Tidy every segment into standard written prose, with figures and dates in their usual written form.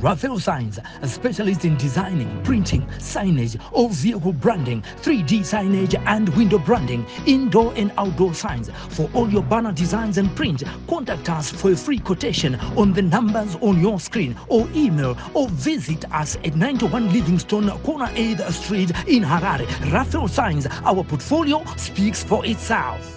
Raphael Signs, a specialist in designing, printing, signage, or vehicle branding, 3D signage and window branding, indoor and outdoor signs. For all your banner designs and print, contact us for a free quotation on the numbers on your screen, or email or visit us at 91 Livingstone, Corner 8th Street in Harare. Raphael Signs, our portfolio speaks for itself.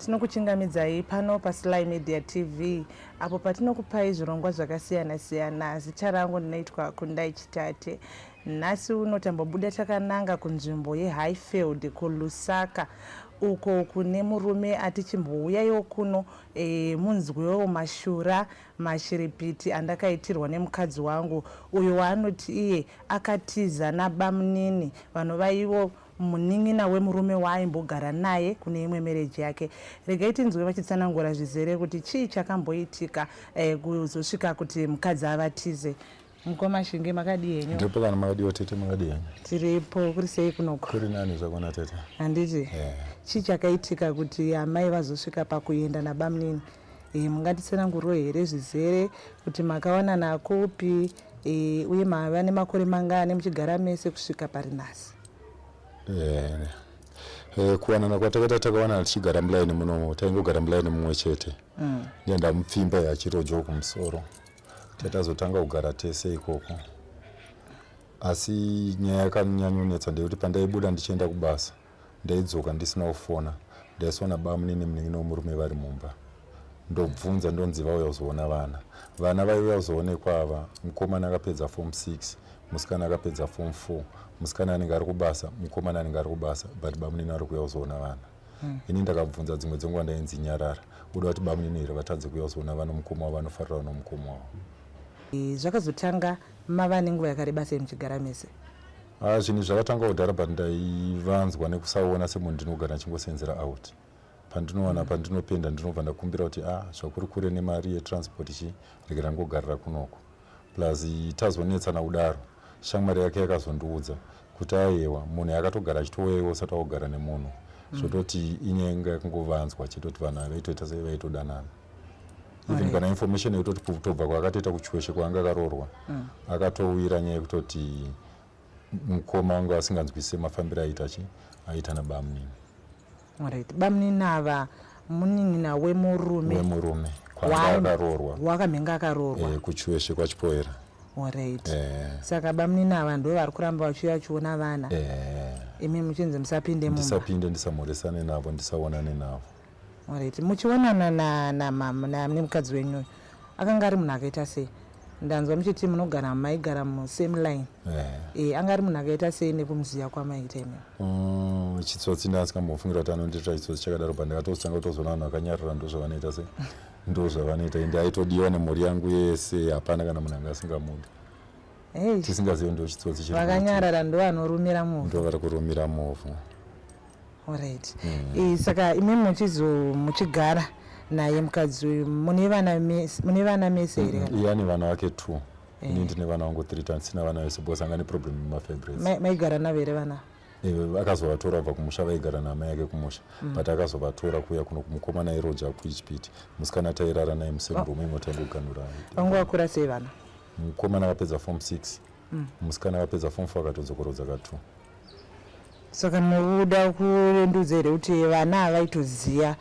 Tinokuchingamidzai pano paSly Media TV apo patinokupai zvirongwa zvakasiyana-siyana. Zita rangu ndinoitwa Kundai Chitate. Nhasi uno tambobuda takananga kunzvimbo yeHighfield kuLusaka uko kune murume ati chimbouyaiwo kuno munzwewo mashura mashiripiti andakaitirwa nemukadzi wangu uyo waanoti iye akatiza nabamunini vanovaiwo munin'ina wemurume waaimbogara naye kune imwe mereji yake. Regai tinzwe vachitsanangura zvizere kuti chii chakamboitika kuzosvika kuti mukadzi avatize. Mukoma Shinge makadii henyu? Ndiripo kana makadiwo tete makadii henyu? Tiripo. Kuri sei kunoko? Kuri nani zvakona tete. Handiti? Chii chakaitika kuti amai vazosvika pakuenda nabamunini? Mungatitsanangurawo here zvizere kuti makawanana kupi uye mava nemakore mangani muchigara mese kusvika pari nhasi? Kuwanana kwatakaita takawanana tichigara mulaini munomo, taingogara mulaini mumwe chete. Ndienda mupfimba yachirojo kumusoro. Tatazotanga kugara tese ikoko. Asi nyaya yakanyanyonetsa ndeyekuti pandaibuda ndichienda kubasa, ndaidzoka ndisina kufona, ndaisona bamunini munin'ina wemurume vari mumba. Ndobvunza ndonzi vauya kuzoona vana. Vana vaiuya kuzoonekwa ava, mukomana akapedza form 6, musikana akapedza form 4. Musikana anenge ari kubasa, mukomana anenge ari kubasa, but bamunini ari kuuya kuzoona vana. Ini ndakabvunza dzimwe dzenguva ndainzi nyarara. Uda kuti bamunini here vatadze kuuya kuzoona vana, mukoma wavo vanofarirawo nomukoma wavo. Zvakazotanga mava nenguva yakareba sei muchigara mese? Zvinhu zvakatanga kudhara, but ndaivanzwa nekusaona semunhu ndinogara chingosenzera out. Pandinowana pandinopenda ndinobva ndakumbira kuti zvakuri kure nemari yetransport chi regera ngogarira kunoko. Plus tazonetsana kudaro, shamwari yake yakazondiudza kuti aiwa munhu akatogara achitowewo usati wagara nemunhu. Zvototi inyenga yakangovanzwa chitoti vanhu vaitoita sei vaitodanana. Even kana information yekutoti kutobva kwakatoita kuchweshe kwaanga akarorwa akatowira nyaya yekutoti mukoma wangu asinganzwise mafambiro aita nabamunini. Alright. Bamunini ava munin'ina wemurume kwaanga akarorwa, wakamhenga akarorwa kuchweshe kwachipoera. Alright. Saka bamunini ava ndo vari kuramba vachiuya vachiona vana. Imi muchinzi musapinde mumba. Ndisapinde, ndisamhoresane navo, ndisaonane navo. Alright. Muchionana nemukadzi wenyu akanga ari munhu akaita sei? Ndanzwa muchiti munogara maigara musame line. Anga ari munhu akaita sei nekumuziya kwamaita imi? Chitsotsi ndasingambofungira kuti anondiita chitsotsi chakadaro, pandakatotanga kutozoona vanhu vakanyarara ndozvavanoita sei. Ndozvavanoita ende aitodiwa nemhuri yangu yese, hapana kana munhu anga asingamudi. Tisingazivi ndo chitsotsi chiri. Vakanyarara ndo vanorumira movha. Ndo vari kurumira movha. Alright. Saka imi muchigara naye mukadzi mune vana mese here? Iye ane vana vake 2. Ini ndine vana vangu 3, ndisina vana vese because anga neproblem nemafibroids. Maigara navo here vana? Akazovatora kubva kumusha, vaigara namai yake kumusha, but akazovatora kuuya kuno kumukomana iroja kuichipiti. Musikana tairara naye musemurume imwe taingoganura. Vangu vakura sei vana? Mukomana akapedza form 6, musikana akapedza form 4 akatodzokorodza ka 2. Saka munoda kurendudza here kuti vana havaitoziya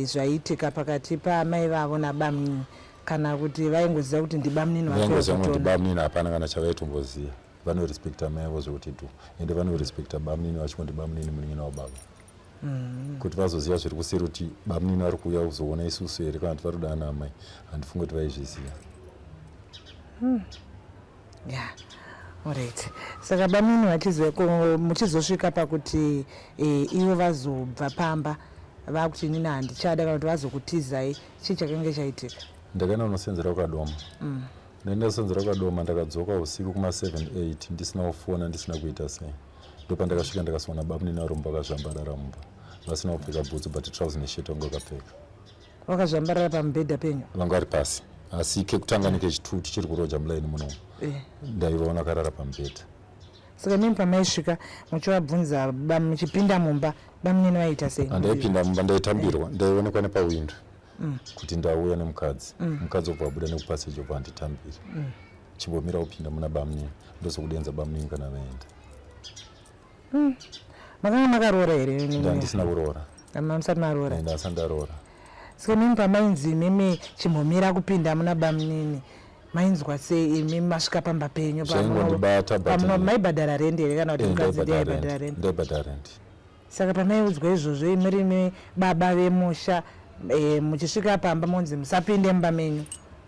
zvaiitika pakati pamai vavo nabamunini, kana kuti vaingoziva kuti ndibamunini vaingoziva kuti bamunini hapana kana chavaitomboziva. Vanorespekta mai avo zvekuti tu, ende vanorespekta bamunini vachingoti bamunini munin'ina wababa. Kuti vazoziva zviri kuseri kuti bamunini vari kuuya kuzoona isusu here kana kuti vari kuda ana amai, handifungi kuti vaizviziva. Alright. Saka bamunini muchizosvika pakuti ivo vazobva pamba vakuti nini handichada kana kuti vazokutizai, chii chakanga chaitika? Ndakaenda kunosenzera kukadoma. Ndaenda kusenzera kukadoma, ndakadzoka usiku kuma 7-8 ndisina kufona, ndisina kuita sei. Ndopandakasvika ndakazoona bamunini varombo vakazvambarara mumba, vasina kupfeka bhutsu but trouser neshirt vangu vakapfeka. Vakazvambarara pamubhedha penyu? Vanga vari pasi. Asi kekutanga nekechitatu tichiri kuroja mulaini munomu. ndaivaona karara pamubhedha. Saka mimi pamaisvika muchivabvunza muchipinda mumba bamunini vaita sei? Handaipinda mumba, ndaitambirwa, ndaionekwa nepawindo kuti ndauya nemukadzi. Mukadzi obva abuda nekupaseji obva anditambira. Chimbomira kupinda muna bamunini, ndozokudenza bamunini kana vaenda. Makanga makaroora here? Ndandisina kuroora. Musati maroora? Ndasati ndaroora. Saka mimi pamainzi mimi chimbomira kupinda muna bamunini mainzwa sei imi masvika pamba penyu maibhadhara rendi here kana kuti mukadzi ndiaibhadhara rendi? Ndaibhadhara rendi. Saka pamaiudzwa izvozvo imurimi baba vemusha muchisvika pamba monzi musapinde mumba menyu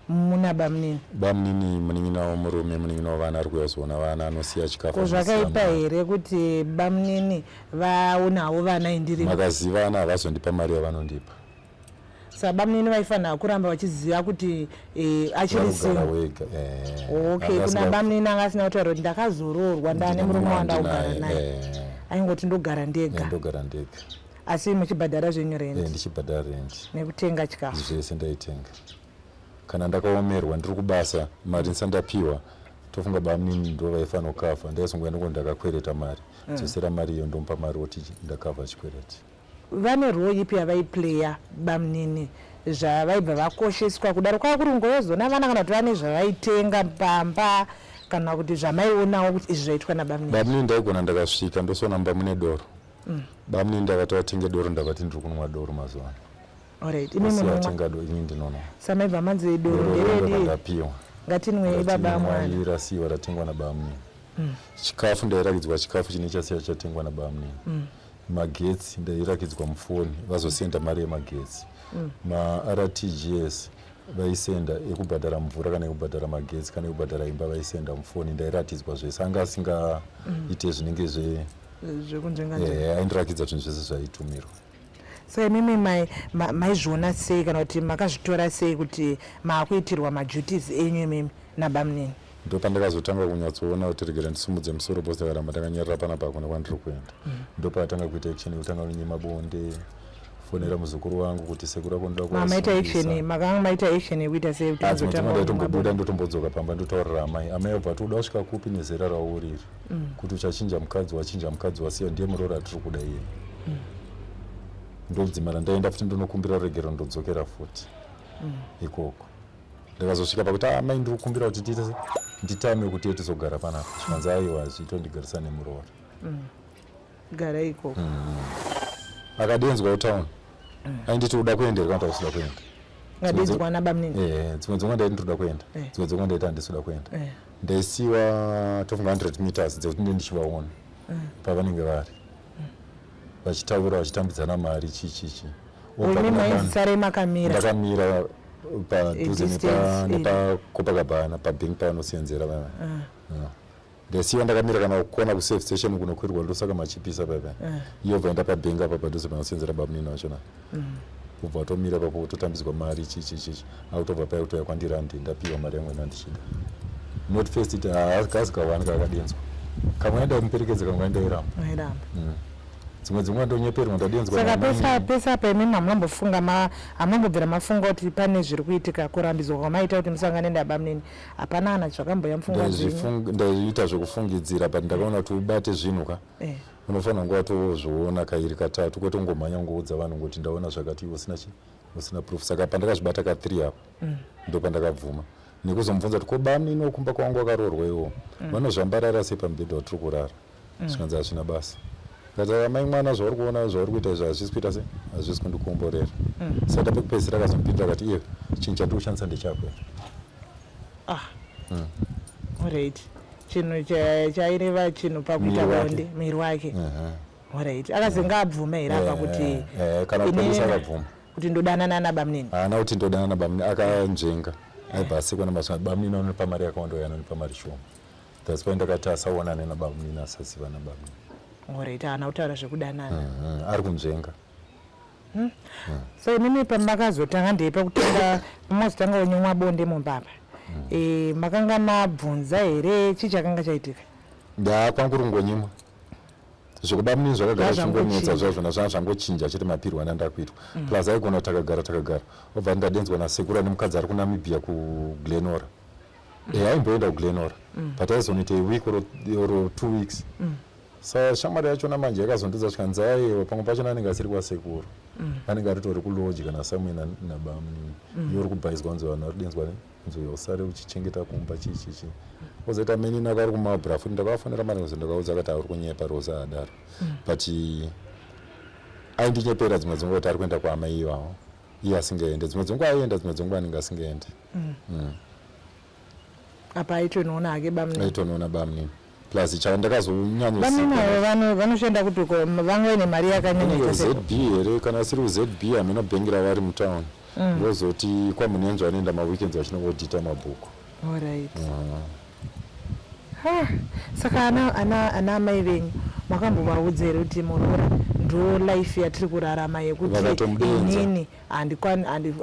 muna bamunini? Bamunini munin'ina murume, munin'ina wavana ari kuyazoona vana anosiya chikafu. Ko zvakaipa here kuti bamunini vaonawo vana indiri? Makazivana havazondipa mari yavanondipa. Saka bamunini vaifanira kuramba vachiziva kuti achiri single. Okay, kuna bamunini anga asina kutaura kuti ndakazoroorwa ndane murume wandaugara naye, aingoti ndogara ndega. Asi muchibhadhara zvenyu rendi? Ndichibhadhara rendi nekutenga chikafu zvese ndaitenga. Kana ndakaomerwa ndiri kubasa mari ndisandapiwa, tofunga bamunini ndo vaifanira kukafa. Ndaizongoenda kuti ndakakwereta mari, dzosera mari iyo ndomupa mari kuti ndakavha chikwereti. Vane role ipi yavaiplaya bamunini zvavaibva vakosheswa kudaro? Kwava kuri ngoyozona vana kana kuti vane zvavaitenga pamba kana kuti zvamaionawo kuti izvi zvaitwa nabamunini? Bamunini ndaigona ndakasvika ndosona mumba mune doro. Bamunini ndakati vatenge doro, ndakati ndiri kunwa doro mazuva ano. Alright, atenga doro ini ndinono. Samaibva manzi doro nderedi ndapiwa. Ngatinwe baba mwana. Irasiwa ratengwa nabamunini. Chikafu ndairakidzwa chikafu chine chasiya chatengwa nabamunini. Magetsi ndairakidzwa mufoni vazosenda mari yemagetsi. Ma-RTGS vaisenda ekubhadhara mvura kana ekubhadhara magetsi kana ekubhadhara imba vaisenda mufoni. Ndairatidzwa zvese, anga asingaite zvinenge aindirakidza zvinhu zvese zvaitumirwa. Saka imimi maizviona sei kana kuti makazvitora sei kuti maakuitirwa maduties enyu imimi nabamunini? Ndo pandakazotanga kunyatsoona kuti regera ndisumudze musoro posta karamba ndakanyarira panapa kuna kwandiri kuenda. Ndo patanga kuita action yekutanga kunye mabonde, fonera muzukuru wangu kuti sekura kondoda kwa. Maita action, makanga maita action yekuita sei kuti azotanga ndatombobuda ndotombodzoka pamba ndotaurira amai. Amai obva ati uda kusvika kupi nezera rauriri kuti uchachinja mukadzi wachinja mukadzi wasiya ndiye muroora tiri kuda iye. Ndodzimara ndaenda futi ndonokumbira regera ndodzokera futi ikoko. Ndakazosvika pakuti amai ndiri kukumbira kuti nditame kuti tizogara panapa. Chikanzi aiwa zvitondigarisa nemuroora. Gara ikoko. Akadenzwa kutauni. Ainditi uda kuendera kana usida kuenda. Ngadenzwa nabamunini? Dzimwe dzimwe ndaiti ndoda kuenda. Dzimwe dzimwe ndaiti handisida kuenda. Ndaisiwa tofunga 100 meters dzekuti ndichivaona pavanenge vari. Vachitaura vachitambidzana mari chichichi. Imi maisare makamira? Ndakamira padhuze nepakopakabhana pabhengi panosenzera vava. Ndasiwa ndakamira kana kukona kusafe station kunokwirirwa ndosaka machipisa papa. Iyo vaenda pabhengi apa padhuze panosenzera bamunini wachona. Ubva watomira papo kutotambidzwa mari chichichi. Akutobva paya kutoya kwandirandi ndapiwa mari yangu inandichida. Not first it akasikavani kakadenzwa. Kamwe ndaimuperekedza kamwe ndairamba. Dzimwe dzimwe ndonyeperwa ndadenzwa. Saka pesa apa imimi hamunambofunga hamunambobvira mafunga kuti pane zviri kuitika kurambidzwa kwamaita kuti musangane nabamunini? Hapana ana zvakamboya mufunga zvenyu? Ndaita zvekufungidzira but ndakaona kuti ubate zvinhu ka. Unofanira nguva tozviona kairi katatu kwete kungomhanya kungoudza vanhu ngoti ndaona zvakati iwe usina proof. Saka pandakazvibata ka3 apo ndo pandakabvuma nekuzomubvunza kuti ko bamunini wokumba kwangu wakaroorwa iwo vanozvambarara sei pamubhedha watiri kurara. Zvikanzi hazvina basa. Ngati amai mwana zvauri kuona zvauri kuita izvi hazvisi kuita sei, hazvisi kundikomborera. Saka pekupedzisira akazomupindura akati iye chinhu chandiri kushandisa ndechako. Alright. Chinhu chaireva chinhu pakuita bonde miri wake. Alright. Akazenga abvuma here apa kuti kana polisi akabvuma kuti ndodanana nabamunini? Haana kuti ndodanana nabamunini, akanzvenga. Aibva asikwa namashaka bamunini anonipa mari yakawanda uye anonipa mari shoma. That's why ndakati asaonane nabamunini asaziva nabamunini. Alright, haana kutaura zvekudanana. Ari kunzvenga. So imimi pamakazotanga ndeipa kutanga pamazotanga unyomwa bonde mumba apa. Makanga mabvunza here chii chakanga chaitika? Kwanguri ngonyimwa. Zvekubamunini zvakagara zvingomedza zvazvona zvangochinja chete mapirwa nandakuitwa. Plus aigona takagara. Obva ndadenzwa nasekuru ane mukadzi ari kuNamibia kuGlenora. Aimboenda kuGlenora. pataizonoita week or 2 weeks saka shamwari yachona manje yakazondudza zvikanzi aiwa pamwe pachona anenge asiri kwasekuru anenge aritori kuloji kana samwe nabamuni yori kubhaizwa kunzi vanhu vari denzwa nzvyo usare uchichengeta kumba chichichi ozoita menini akari kumabhura futi ndakafanira maringozo ndakaudza akati ari kunyepa rosa adaro but aindinyepera dzimwe dzenguva kuti ari kuenda kwaamai ivavo iye asingaende dzimwe dzenguva aienda dzimwe dzenguva anenge asingaende apa aitonoona hake bamunini aitonoona bamunini plus chandakazonyanya bamunini vanoshanda kuti vamwe nemari yakanyanya ZB here kana asiri kuZB hamena bhengera vari mutown ndozoti kwamunenzo anoenda maweekends vachinongodhita mabhuku alright saka ana mai venyu makambovaudza here kuti munoona ndo life yatiri kurarama yekuti inini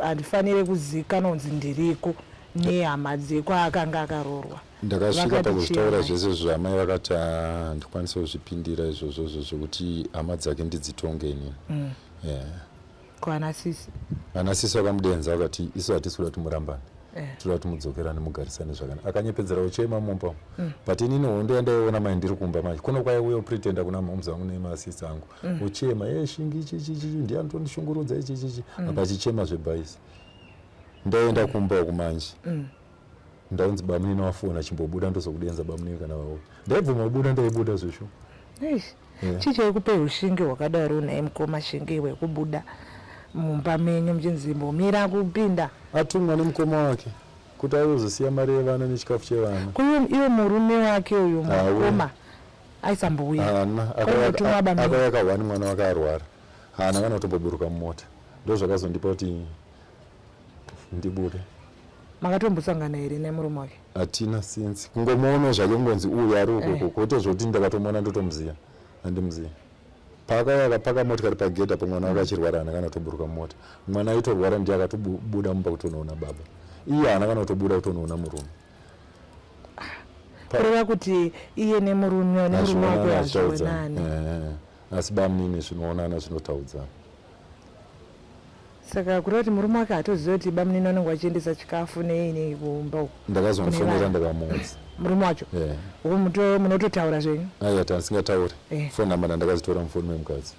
handifaniri kuzikanwa kunzi ndiriko nehama dzekwaakanga akarorwa ndakasvika pakuzvitaura zvese zvamai vakati handikwanise kuzvipindira izvozvo zvekuti hama dzake ndidzitonge inini kuana sisi ana sisi vakamudenza vakati isu hatisi kuda kuti murambane toda kuti mudzokerane mugarisane zvakanaka akanyepedzera uchema mumba but inini hondo yandaiona mai ndiri kumba manje kuno kwaiuya upretenda kuna mamuzi vangu nemasisi angu uchema shingi chichichi ndianotondishungurudza ichichichi apa chichema zvebhaisi ndaenda kumba kumanje ndaunzi bamunini wafona chimbobuda ndozokudenza bamunini kana vavo ndaibvuma kubuda ndaibuda zvesho chichaikupe ushingi hwakadaro unaye mukoma shingi hwekubuda mumba menyu muchinzimbomira kupinda atumwa nemukoma wake kuti aizosiya mari yevana nechikafu chevana iwe murume wake uyu mukoma aisambouya akauya kahwani mwana wake arwara haana kana kutomboburuka mumota ndo zvakazondipa kuti ndibude makatombosangana here nemurume wake hatina sinzi kungomuona zvake kungonzi uyu ari ukoko kwete zvoti ndakatomona ndotomuziya handimuziya paakauya akapaka motikari pagedha pamwana wake achirwara haana kana kutoburuka mumota mwana aitorwara ndiye akatobuda mumba kutonoona baba iye haana kana kutobuda kutonoona murume kureva kuti iye nemurume wake hazvionani asi bamunini zvinoonana zvinotaudzana saka kureva kuti murume wake hatoziva kuti bamunini vanenge vachiendesa chikafu neini kumba uku ndakazomufonera ndakamuudza murume wacho munototaura zvenyu aiya tanisingatauri foni namba ndandakazitora mufoni memukadzi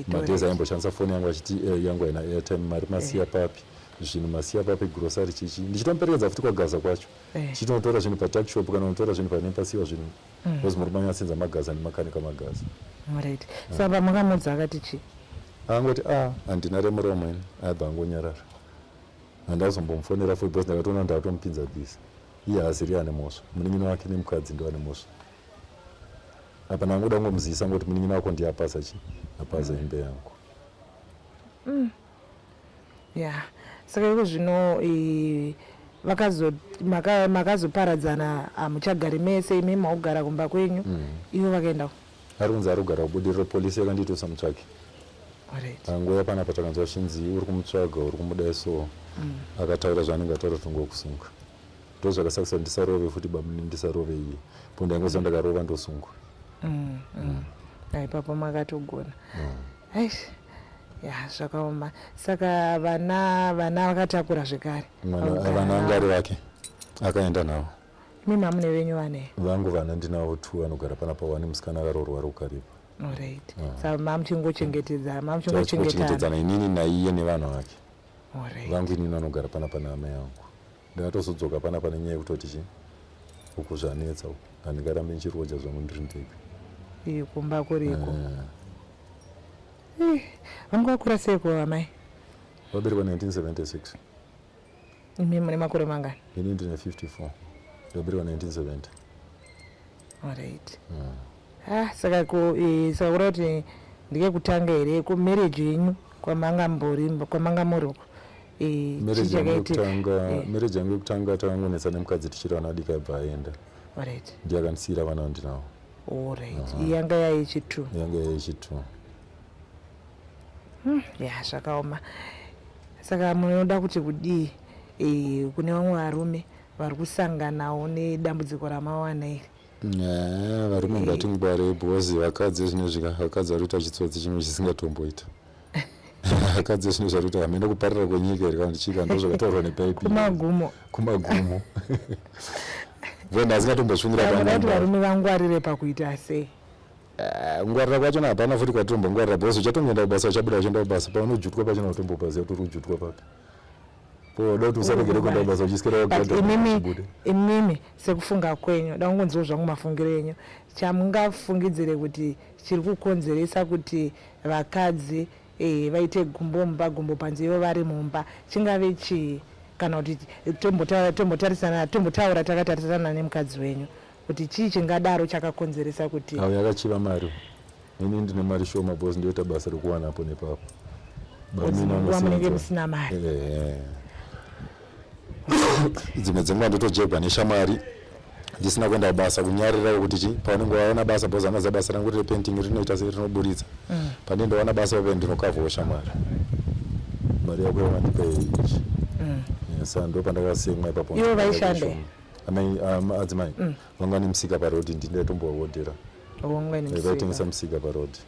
madhezi aimboshandisa foni yangu achiti yangu haina airtime mari masiya papi zvinhu masiya papi grosari chichi ndichitomuperekedza futi kwagaza kwacho chitonotora zvinhu patakshop kana unotora zvinhu panepasiwa zvinhu kozi murume anyasenza magaza nemakanika magaza saka makamudza akati chii angoti handina remuromo ini aibva angonyarara handazombomufonera futi bcause ndakatoona ndatomupinza bhisi iye haasiri ane mhosva munin'ina wake nemukadzi ndo ane mhosva apa nangoda kungomuzivisa ngoti munin'ina wako ndiye apasa chi apasa imbe yangu saka iko zvino makazoparadzana hamuchagari mese imi maugara kumba kwenyu ivo vakaenda ari kunzi ari kugara kubudiriro polisi yakanditosa mutsvake angoya panapa takanzwa chinzi uri kumutsvaga uri kumuda so akataura zvaanenge ataura tongokusunga ndo zvakasakisa ndisarove futi bamunini ndisarove iye po ndaingoziva ndakarova ndosungwa ipapo makatogona zvakaoma saka vana vakatakura zvekare vana angari vake akaenda navo imi mamune venyu vanei vangu vana ndinavo 2 vanogara panapa wani musikana akarorwa rokaripa saka mamuchingochengetedzana inini naiye nevanhu vake vangu inini vanogara panapa naamai yangu ndakatozodzoka panapa nenyaya yekutoti chi uku zvanetsa uku handingarambe ndichirodya zvangu ndiri ndega kumba kuriko vangu vakura seiko amai vaberekwa 1976 imi mune makore mangani ini ndine 54 ndaberekwa 1970 saka kureva kuti ndikekutanga here kumarriage yenyu kwamanga muri marriage yangu yekutanga takangonetsa nemukadzi tichiri vana adiki aibva aenda ndiye akandisiyira vana vandinavo yanga yaichi2 zvakaoma saka munoda kuti kudii kune vamwe varume vari kusanganawo nedambudziko ramawana iri varume ngatingware bhozi vakadzi zvinezvika vakadzi vari kuita chitsotsi chimwe chisingatomboita vakadzi zvino zvari kuti hamene kuparira kwenyika iri kandichika ndo zvakataurwa nebhaibheri kumagumo Venda asingatomboshungira vanhu varume vangwarire pakuita sei ngwarira kwacho hapana futi kwatitombongwarira bhozi uchatongenda kubasa uchabuda uchienda kubasa paunojutwa pachina utombopaziva kuti ujutwa papi poda kuti usarengere kuenda kubasa uchisikira imimi sekufunga kwenyu dangunziwo zvangu mafungiro enyu chamungafungidzire kuti chiri kukonzeresa kuti vakadzi vaite gumbo mumba gumbo panze ivo vari mumba chingave chii kana kuti tombotaura takatarisana nemukadzi wenyu kuti chii chingadaro chakakonzeresa kuti yakachiva mari ini ndine mari shoma bhozi ndoita basa rekuwanapo nepapo munenge musina mari dzimwe dzenguva ndotojegwa neshamwari ndisina kuenda basa kunyarira kuti chi paunenge waona basa bhozi anaza basa rangu repainting rinoita sei rinoburitsa pane ndowana basa pape ndinokavhawo shamwari mari yako yawandipa ichi saka ndo pandakasemwa ipapo ivo vaishande adzimai vanga nemusika parodhi ndindaitombowodhera vaitengesa musika parodhi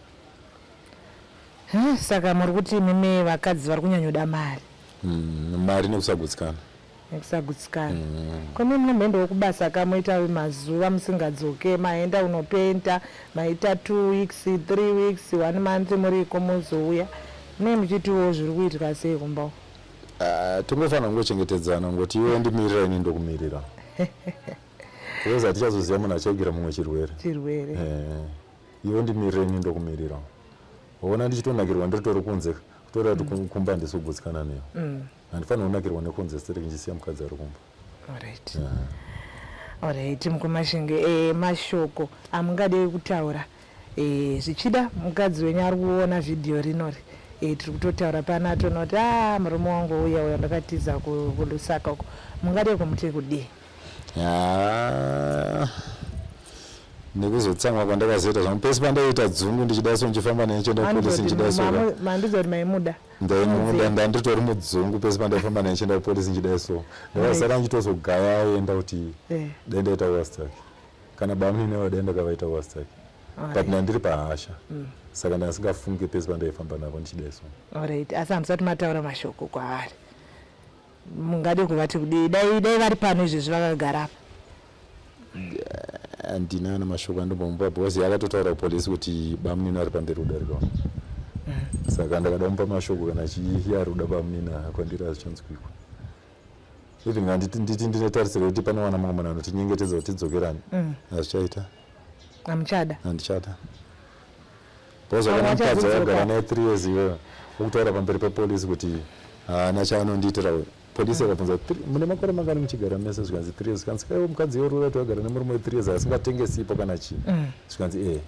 saka muri kuti mimi vakadzi vari kunyanyoda mari mari nekusagutsikana kwami munomboendawo kubasa kamoita mazuva musingadzoke maenda unopenta maita 2 weeks 3 weeks 1 month muriko muzouya mune muchitiwo zviri kuitika sei kumbawo tongofanira kungochengetedzana ngoti iwe ndimirira ini ndokumirira kuweza tichazoziva munhu achaukira mumwe chirwere iwe ndimirira ini ndokumirira waona ndichitonakirwa ndiritori kunze kutora kuti kumba ndisogutsikana neyo handifanira kunakirwa nekunze sitereki ndichisiya mukadzi ari kumba alright mukumashinge mashoko amungade kutaura zvichida mukadzi wenyu ari kuona vhidhiyo rinori tiri kutotaura pana tonoti murume wangu uya ndakatiza kulusaka uko mungade kumuti kudii nekuzotsamwa kwandakazoita zvangu pesi pandaita dzungu ndichidaso ndichifamba neichenda polisi mandizo kuti maimuda ndanditori mudzungu pesi pandaifamba neichenda polisi nchidaiso ndakasara ndichitozogaya aenda kuti daindaita wastaki kana bamunine dainda kavaita wastaki but ndandiri pahasha saka ndasingafunge pesi pandaifamba navo ndichidaiso alright asi hamusati mataura mashoko kwavari mungade kuvati kudii dai vari pano izvezvi vakagara handina ana mashoko andombomupa bhozi akatotaura kupolisi kuti bamunina ari pamberi kudarikawo saka ndakada mupa mashoko kana chiiye ari kuda bamunina kwandiri azvichanzwikwa even nditi ndinetarisira kuti panowana mamwe munhu anotinyengetedza kuti tidzokerani hazvichaita handichada bhozi akana mukadzi akagara naye 3 years iweyo okutaura pamberi pepolisi kuti haana chaanondiitira polisi akabvunza mune makore mangani muchigara mese zvikanzi 3 years zvikanzi kaiwo mukadzi yorora kuti wagara nemurume we 3 years asingatengesipo kana chii zvikanzi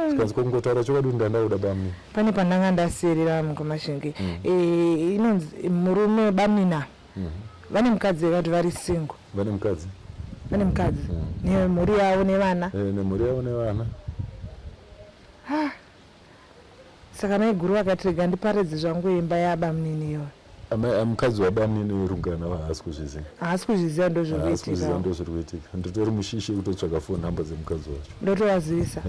zvikanzi kokungotaura chokwadi kuti ndandauda bamuni pane pandanga ndasiyerera mukumashinge inonzi murume bamina vane mukadzi vakati vari single vane mukadzi nemhuri yavo nevana nemhuri yavo nevana saka maiguru akatirega ndiparedze zvangu imba yabamuniniyo mukadzi wabamunini rungana haasi kuzviziva ndozviri kuitika nditori mushishi kutotsvaga phone number dzemukadzi wacho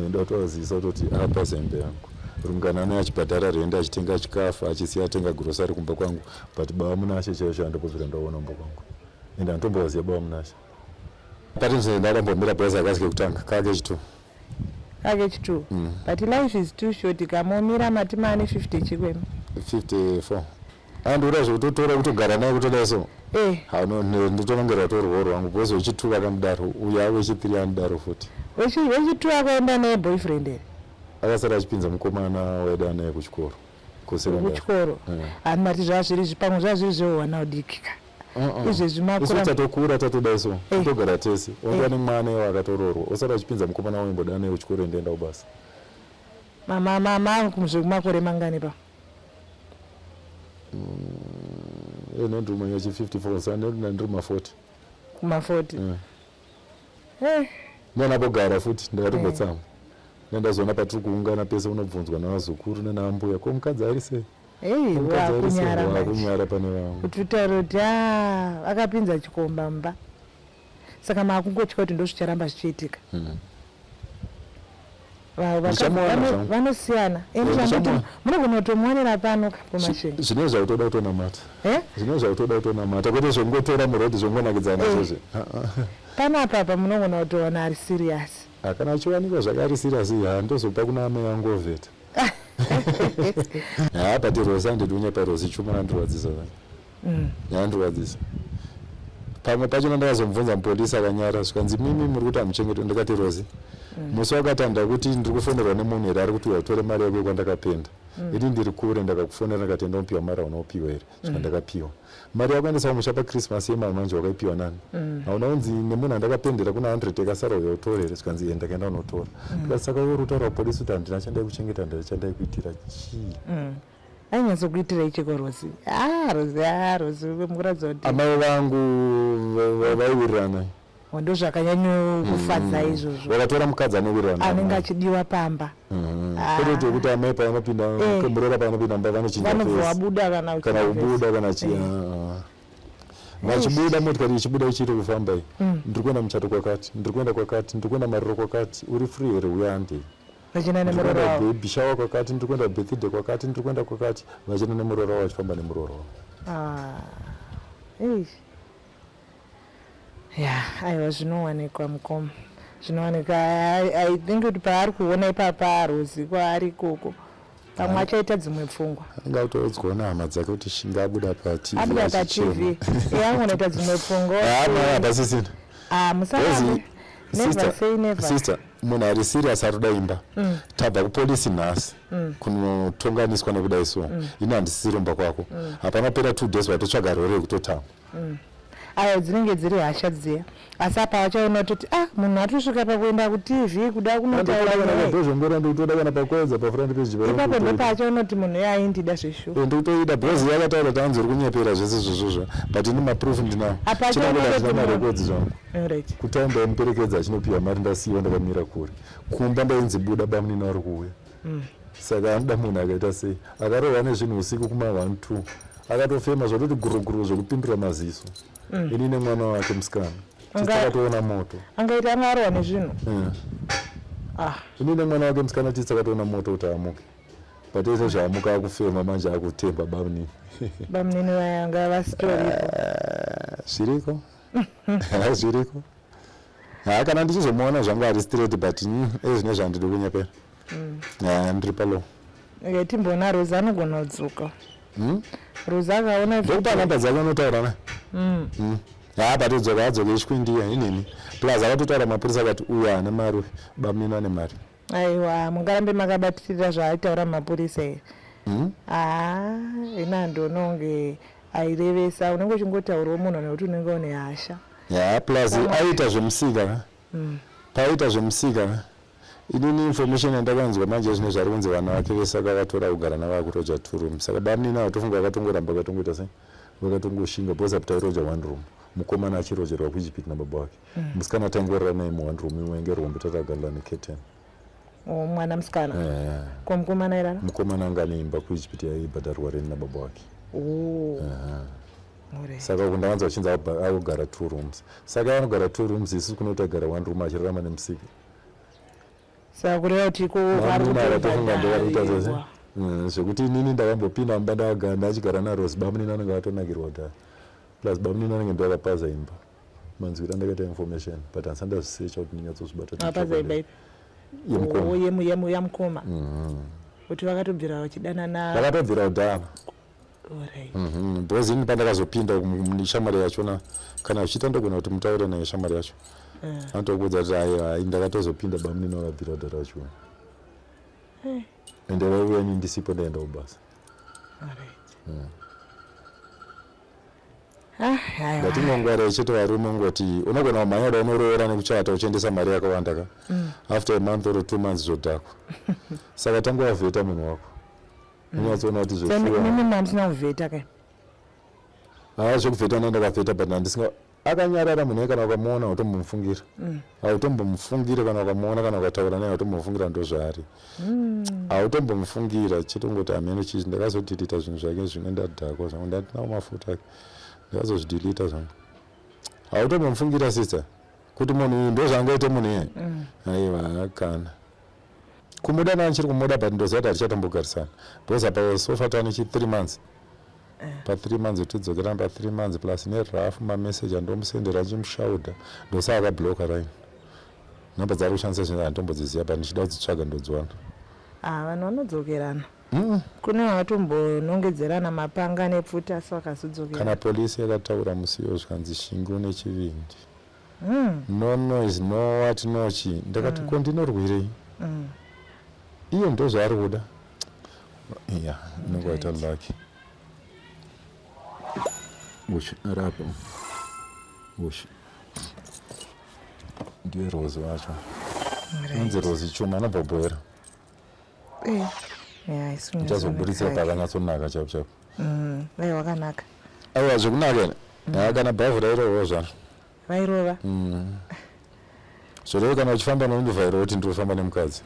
ndotovazivisa kutoti apa zembe yangu rungana naye achibhadhara rende achitenga chikafu achisiya atenga grosari kumba kwangu but baba munashe chaicho handopozvika ndaona kumba kwangu ende handitombovaziva baba munashe patinzee ndakambomira bhazi akasike kutanga kake chitu but life is too short kamomira matimane 50 chikwemi 54 andura zvokutotora kutogara naye kutoda so nditonongera torwo rwangu bhozi wechituka akamudaro uya wechipiri anudaro futi wechitu akaenda naye boyfriend ere akasara achipinza mukomana waida naye kuchikoro kuchikoro ani mati zvazviri zvipamwe zvazviri zvewana udikika izvezvi makura tatokura tatoda so togara tese wanga nemwana iwo akatororwa osara achipinza mukomana waimboda naye kuchikoro endaenda kubasa mama kumzvekumakore mangani pa ndiri manyachi 54 sa ndiri ma40 kuma40 ndanapogara futi ndakatombotsamwa nendazoona patiri kuungana pese unobvunzwa navazukuru nenaambuya ko mukadzi ari sei wakunyara pane vangu kuti utaura kuti akapinza chikomba mba saka makungotya kuti ndozvicharamba zvichiitika vanosiyana munogona kutomuwanira pano pomashinga zvine zvautoda kutonamata zvine zvautoda kutonamata kwete zvongotora murodhi zvongonakidzana izvozve panapa munogona kutoona ari serious. Kana achiwanikwa zvakari serious ndozopa kuna amai angu ovheta. But Rosa handidi kunyapa Rosa chuma nandirwadzisa. Yandirwadzisa. Pamwe pacho ndakazomubvunza mupolisi akanyara zvikanzi mimi muri kuti hamuchengeti, ndakati Rosi musi wakatanda kuti ndiri kufonerwa nemunhu here ari kuti utore mari yako kwandakapenda. Ini ndiri kure ndakakufonera ndakati ndomupiwa mari unopiwa here. Zvika ndakapiwa. Mari yako endesa kumusha paChristmas yemamanje wakaipiwa nani? Hauna unzi nemunhu andakapendera kuna 100 yakasara uyo utore here. Zvikanzi ndakaenda unotora. Saka uri utaura kupolisi kuti handina chandai kuchengeta ndichandai kuitira chii? Ainyatsokuitira ichiko Rosi. Rosi mukuratidza kuti amai vangu vaiwirirana. Ndo zvakanyanya kufadza izvozvo. Vakatora mukadzi anowirirana. Anenge achidiwa pamba. Kuti kuti amai pavanopinda kemurora pavanopinda mba vanochinja face. Vanobva vabuda kana kubuda kana chi. Vachibuda motikari ichibuda ichiri kufamba iyi. Ndiri kuenda muchato kwakati, ndiri kuenda kwakati, ndiri kuenda mariro kwakati, uri free here uya ndei. Vachina nemuroro wavo. Baby shower kwakati, ndiri kuenda birthday kwakati, ndiri kuenda kwakati, vachina nemuroro wavo vachifamba nemuroro wavo. Aiwa zvinowanikwa mukoma. Zvinowanikwa I think kuti paari kuona ipapa Rosi kwaari ikoko. Pamwe achaita dzimwe pfungwa. Angautodzwa hama dzake kuti shingabuda paTV. Abuda paTV. Angoita dzimwe pfungwa. Basisina. Musarambe. Never say never. Sister, munhu ari serious arikuda imba. Tabva kupolisi nhasi kunotonganiswa nekudai so. Ini handisiromba kwako. Hapana pera 2 days watotsvaga rori yekutotama. Ayo dzinenge dziri hasha dziya. Asi apa wachaona kuti munhu atosvika pakuenda kuTV kuda kunotaura naye. Ndozvongora ndikutoda kana pakwedza pafront page vero. Ipapo ndipo achaona kuti munhu yayi ndida zveshu. Ndikutoida bhozi yakataura kuti hanzi uri kunyepera zvese zvozvo. But ini maproof ndinawo. Chinoda zvina records zvangu. Right. Kutamba muperekedza achinopiwa mari ndasiyiwa ndakamira kure. Kumba ndainzi buda bamunini ari kuuya. Saka anoda munhu akaita sei. Akarohwa nezvinhu usiku kuma 1-2. Akatofema zvototi guruguru zvokupindura maziso. Ini nemwana wake musikana. Tisakatoona moto. Angaita angarohwa nezvinhu. Ini nemwana wake musikana tisakatoona moto kuti amuke. But izvo zvaamuka akufema manje akutemba bamunini. Bamunini vayanga vasitoripo. Zviriko? Zviriko? Kana ndichizomuona zvangu ari straight but ezvine zvandiri kunyepera. Ndiri palo. Timbona Rosa anogona kudzuka. Rosa akaona kuti namba dzake anotaura na. But dzoka adzoka ichikwiindiya inini. Plus akatotaura mapurisa akati uyu haana mari, bamunini ane mari. Aiwa, mungarambe makabatirira zvaaitaura mapurisa here. Ina ndononge airevesa unenge uchingotaurawo munhu nekuti unenge une hasha. Plus aita zvemusika. Paita zvemusika. Inini information yandakanzwa manje zvine zviri kunzi vana vake vese akavatora kugara navo kuroja 2 room. Saka bamunini atofunga akatongoramba akatongoita sei? Vakatongoshinga bhoza kuti airoja 1 room. Mukomana achirojerwa kuIjipiti nababa wake. Musikana atangorara naye mu1 room imwe ngerombe tatagara neketen. Mwana musikana. Ko mukomana irara? Mukomana anga neimba kuIjipiti yaibhadharwa reni nababa wake. Saka kundavanza vachinzi akugara 2 rooms. Saka anogara 2 rooms isusu kunotagara 1 room achirarama nemusika. Saka kureva kuti ko vari kutofunga zvekuti inini ndakambopinda mumba ndakagara ndachigara naRosi bamunini anenge atonakirwa kudhara. Plus bamunini anenge ndo akapaza imba. Manzwira ndakaita information but handisandazvisecha kuti ndinyatsozvibata. Apaza imba ipi? Yemukoma. Kuti vakatobvira vachidanana. Vakatobvira kudhara. Bhozi ini pandakazopinda shamwari yachona kana uchiita ndogona kuti mutaure naye shamwari yacho. Anotokudza kuti hai ndakatozopinda bamunini vakabvira kudhara vachiuya. Ende vaiuya ini ndisipo ndaenda kubasa. Ndatingongwara ichiti varume ngoti unogona kumhanyada unoroora nekuchata uchiendesa mari yakawanda ka. After a month or 2 months zvodhakwa. Saka tangovheta munhu wako. Unyatsoona kuti zvefuwa. Mimi mamsina kuvheta kai. Zvokuvheta ndakavheta but ndisinga akanyarara munhu kana ukamuona utombomufungira. Autombomufungira kana ukamuona kana ukataura naye utombomufungira ndozvaari. Autombomufungira chitongoti ameno chizi ndakazodhilita zvinhu zvake zvine ndadhakwa zvangu ndatinawo mafuta ake. Ndakazozvidhilita zvangu. Autombomufungira sister kuti munhu uyu ndozvaangaite munhu iye. Aiwa kana. Kumuda nani chiri kumuda but ndoziva kuti hatichatombogarisana. Because apa sofa tane 3 months. pa 3 months tidzokera pa 3 months plus neraf mamessage andomusendera chimushaudha ndosa akabloka line namba dzari kushandisa zvinhu andombodziziva pa ndichida kudzitsvaga ndodziwana vanhu vanodzokerana kune vatombonongedzerana mapanga nepfuta sakazodzokerana kana polisi yakataura musiwo zvikanzi shingu nechivindi no noise no what no chi ndakati ko ndinorwirei iyo ndo zvaari kuda iya inongoita lucky rapo ndiye rozi wacho unzi rozi chuma anobhobhoera ndichazoburitsa pakanyatsonaka chapo chapo vai wakanaka aiwa zvekunaka kana bhavhu rairohwa zvaro vairova zvoreve kana uchifamba noundivhairo kuti ndirofamba nemukadzi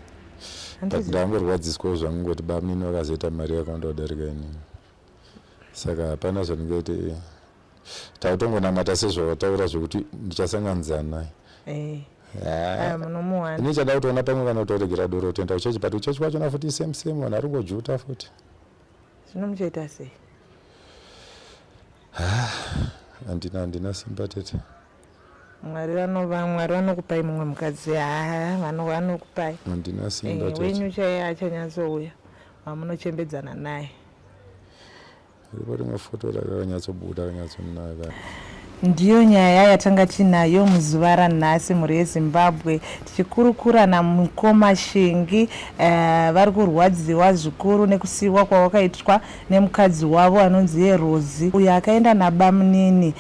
but ndangorwadziswawo zvangu ngoti bamunini vakazoita mari yakawanda kudarika inini saka hapana zvandingaiti tautongonamata sezvavataura zvokuti ndichasanganidzana naye ini chada kutoona pamwe kana kutoregera doro toenda kuchechi but uchechi wachona futi same vanhu ari kungojuta futi zvinomuchaita sei handina simba tete mwari vanokupai mumwe mukadzi vanokupai handina simba wenyu chaiye achanyatsouya wamunochembedzana naye ripo rimwe foto rakanyatsobuda rakanyatsonaka ndiyo nyaya yatanga tinayo muzuva ranhasi mhuri yezimbabwe tichikurukura namukoma Shingi vari kurwadziwa zvikuru nekusiyiwa kwavakaitwa nemukadzi wavo anonzi yeRozi uyo akaenda nabamunini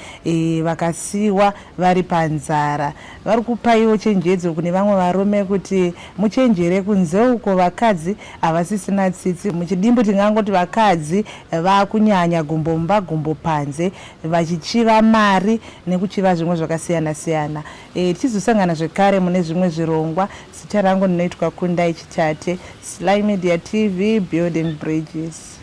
vakasiyiwa vari panzara. Vari kupaiwo chenjedzo kune vamwe varume kuti muchenjere kunze uko vakadzi havasisina tsitsi. Muchidimbu tingangoti vakadzi vakunyanya gumbomba gumbo panze vachichiva mari nekuchiva zvimwe zvakasiyana siyana. Tichizosangana zvekare mune zvimwe zvirongwa. Zita rangu ndinoitwa Kundai Chitate, Sly Media TV, Building Bridges.